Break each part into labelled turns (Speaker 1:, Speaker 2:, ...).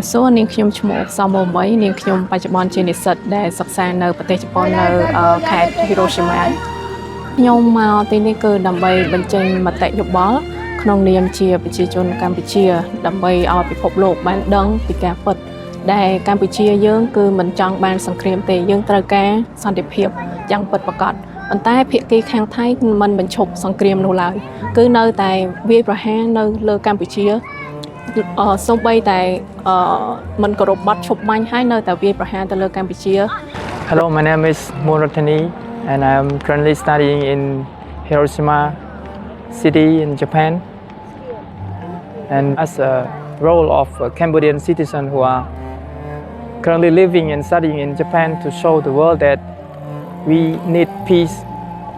Speaker 1: บสวนนิ่งขยมชมกสมอไว้นิ่งขยมปัจจุบันเจนิสัตได้ศึกษาในประเทศญี่ปุ่นในแคดฮิโรชิมะยมมาที่นี่คือดำไปบรรจัยมาแต่ยบบอลขนมเนียมเชียประชาชนกัมพูชีดำไปเอาไปพบโลกบ้านดังปีแก่เปิดได้กัมพูชีเยอะคือเหมือนจังบ้านสังเคราะห์แต่ยังตระแกสันติภาพยังเปิดประกาศอันใต้เพียกีแข่งไทยมันบรรจบสังเคราะห์โนลายคือในแต่เวียประแหงในเลือกัมพูชีส่งไปแต่มันกรบบัตรชบมันให้ในแต่เวียประแหงแต่เลือกัมพูชี
Speaker 2: Hello, my name is Muratani and I'm currently studying in Hiroshima City in Japan. And as a role of a Cambodian citizen who are currently living and studying in Japan to show the world that we need peace.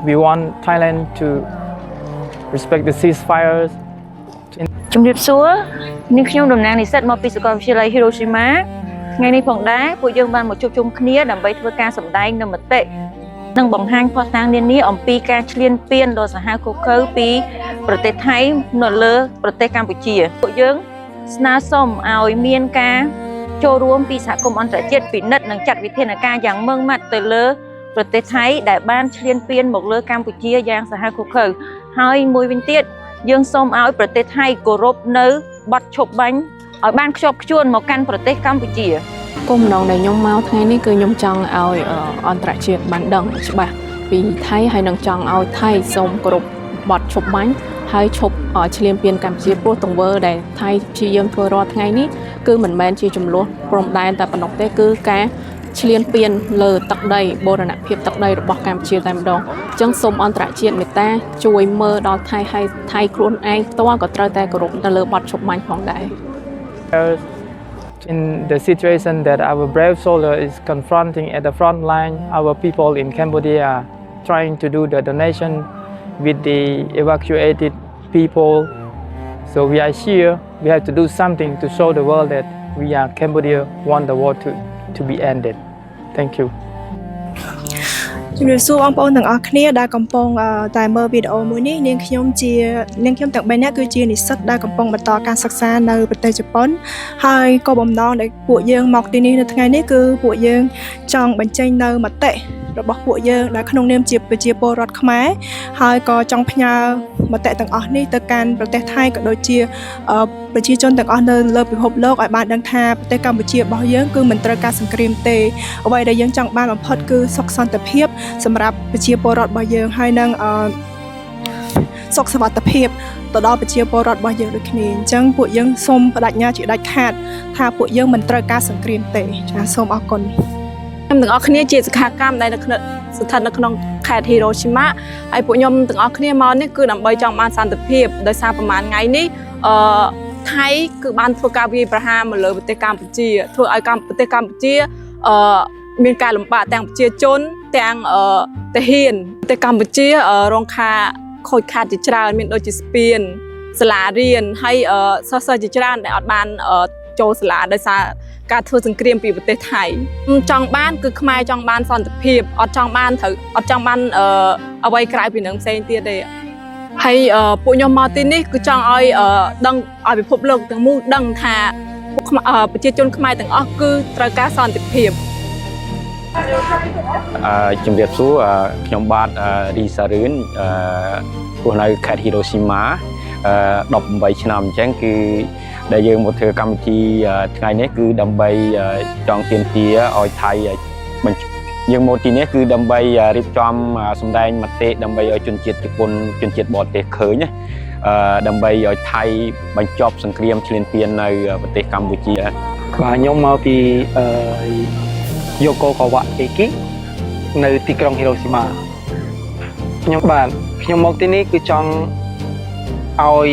Speaker 2: We want Thailand to respect the ceasefires.
Speaker 3: ជំរាបសួរនេះខ្ញុំតំណាងនិស្សិតមកពីសាកលវិទ្យាល័យ Hiroshima ថ្ងៃនេះផងដែរពួកយើងបានមកជួបជុំគ្នាដើម្បីធ្វើការសម្ដែងនូវមតិនិងបង្ហាញភស្តុតាងនានាអំពីការឈ្លានពានដ៏សាហាវឃោរឃៅពីប្រទេសថៃនៅលើប្រទេសកម្ពុជាពួកយើងស្នើសុំឲ្យមានការចូលរួមពីសហគមន៍អន្តរជាតិពិនិត្យនិងចាត់វិធានការយ៉ាងម៉ឺងម៉ាត់ទៅលើប្រទេសថៃដែលបានឈ្លានពានមកលើកម្ពុជាយ៉ាងសាហាវឃោរឃៅហើយមួយវិញទៀតយើងសូមឲ្យប្រទេសថៃគោរពនៅបទឈប់បាញ់ឲ្យបានខ្ជាប់ខ្ជួនមកកាន់ប្រទេសកម្ពុជា
Speaker 1: គុំម្ដងដែលខ្ញុំមកថ្ងៃនេះគឺខ្ញុំចង់ឲ្យអន្តរជាតិបានដឹងច្បាស់ពីថៃហើយនឹងចង់ឲ្យថៃសូមគោរពបទឈប់បាញ់ហើយឈប់ឈ្លានពានកម្ពុជាព្រោះទង្វើដែលថៃព្យាយាមធ្វើរាល់ថ្ងៃនេះគឺមិនមែនជាចំនួនព្រំដែនតែប៉ុណ្ណោះទេគឺការឈ្លានពានលើទឹកដីបូរណភាពទឹកដីរបស់កម្ពុជាតែម្ដងអញ្ចឹងសូមអន្តរជាតិមេត្តាជួយមើលដល់ថៃហើយថៃខ្លួនឯងផ្ទាល់ក៏ត្រូវតែគោរពទៅលើបទឈប់បាញ់ផងដែរ
Speaker 2: In the situation that our brave soldier is confronting at the front line, our people in Cambodia are trying to do the donation with the evacuated people. So we are here, we have to do something to show the world that we are Cambodia want the war to be ended. Thank you.
Speaker 4: ជំរាបសួរបងប្អូនទាំងអស់គ្នាដែលកំពុងតែមើលវីដេអូមួយនេះនាងខ្ញុំទាំង3នាក់គឺជានិស្សិតដែលកំពុងបន្តការសិក្សានៅប្រទេសជប៉ុនហើយក៏បំណងដែលពួកយើងមកទីនេះនៅថ្ងៃនេះគឺពួកយើងចង់បញ្ចេញនៅមតិរបស់ពួកយើងដែលក្នុងនាមជាប្រជាពលរដ្ឋខ្មែរហើយក៏ចង់ផ្ញើមតិទាំងអស់នេះទៅកាន់ប្រទេសថៃក៏ដូចជាប្រជាជនទាំងអស់នៅលើពិភពលោកឲ្យបានដឹងថាប្រទេសកម្ពុជារបស់យើងគឺមិនត្រូវការសង្គ្រាមទេអ្វីដែលយើងចង់បានបំផុតគឺសុខសន្តិភាពសម្រាប់ប្រជាពលរដ្ឋរបស់យើងហើយនឹងសុខសុវត្ថិភាពទៅដល់ប្រជាពលរដ្ឋរបស់យើងដូចគ្នាអញ្ចឹងពួកយើងសូមបដិញ្ញាជាដាច់ខាតថាពួកយើងមិនត្រូវការសង្គ្រាមទេចា៎សូមអរគុណ
Speaker 1: ខ្ញុំទាំងអស់គ្នាជាសិក្ខាកាមដែលស្ថិតនៅក្នុងខេត្ត Hiroshima ហើយពួកខ្ញុំទាំងអស់គ្នាមកនេះគឺដើម្បីចង់បានសន្តិភាពដោយសារប្រហែលថ្ងៃនេះថៃគឺបានធ្វើការវាយប្រហារមកលើប្រទេសកម្ពុជាធ្វើឲ្យប្រទេសកម្ពុជាមានការលំបាកទាំងប្រជាជនទាំងទាហានប្រទេសកម្ពុជារងការខូចខាតជាច្រើនមានដូចជាស្ពានសាលារៀនហើយសិស្សជាច្រើនដែលអត់បានចូលសាលាដោយសារការធ្វើសង្គ្រាមពីប្រទេសថៃចង់បានគឺខ្មែរចង់បានសន្តិភាពអត់ចង់បានអ្វីក្រៅពីនឹងផ្សេងទៀតទេហើយពួកខ្ញុំមកទីនេះគឺចង់ឲ្យដឹងឲ្យពិភពលោកទាំងមូលដឹងថាប្រជាជនខ្មែរទាំងអស់គឺត្រូវការសន្តិភាព
Speaker 5: ជំរាបសួរខ្ញុំបាទរីសារឿនរស់នៅខេត្ត Hiroshima 18ឆ្នាំអញ្ចឹងគឺដែលយើងមកធ្វើកម្មវិធីថ្ងៃនេះគឺដើម្បីចង់ទាមទារឲ្យថៃយើងមកទីនេះគឺដើម្បីរៀបចំសម្ដែងមតិដើម្បីឲ្យជនជាតិជប៉ុនជនជាតិបរទេសឃើញដើម្បីឲ្យថៃបញ្ចប់សង្គ្រាមឈ្លានពាននៅប្រទេសកម្ពុជា
Speaker 2: បាទខ្ញុំមកពីYokogawa Eki នៅទីក្រុង Hiroshima ខ្ញុំមកទីនេះគឺចង់ឲ្យ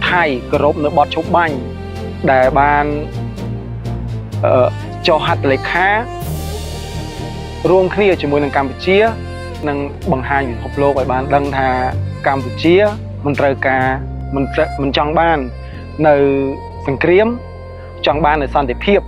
Speaker 2: ថៃគោរពនៅបទឈប់បាញ់ដែលបានចុះហត្ថលេខារួមគ្នាជាមួយនឹងកម្ពុជានិងបង្ហាញពិភពលោកឲ្យបានដឹងថាកម្ពុជាមិនត្រូវការមិនចង់បាននៅសង្គ្រាមចង់បាននៅសន្តិភាព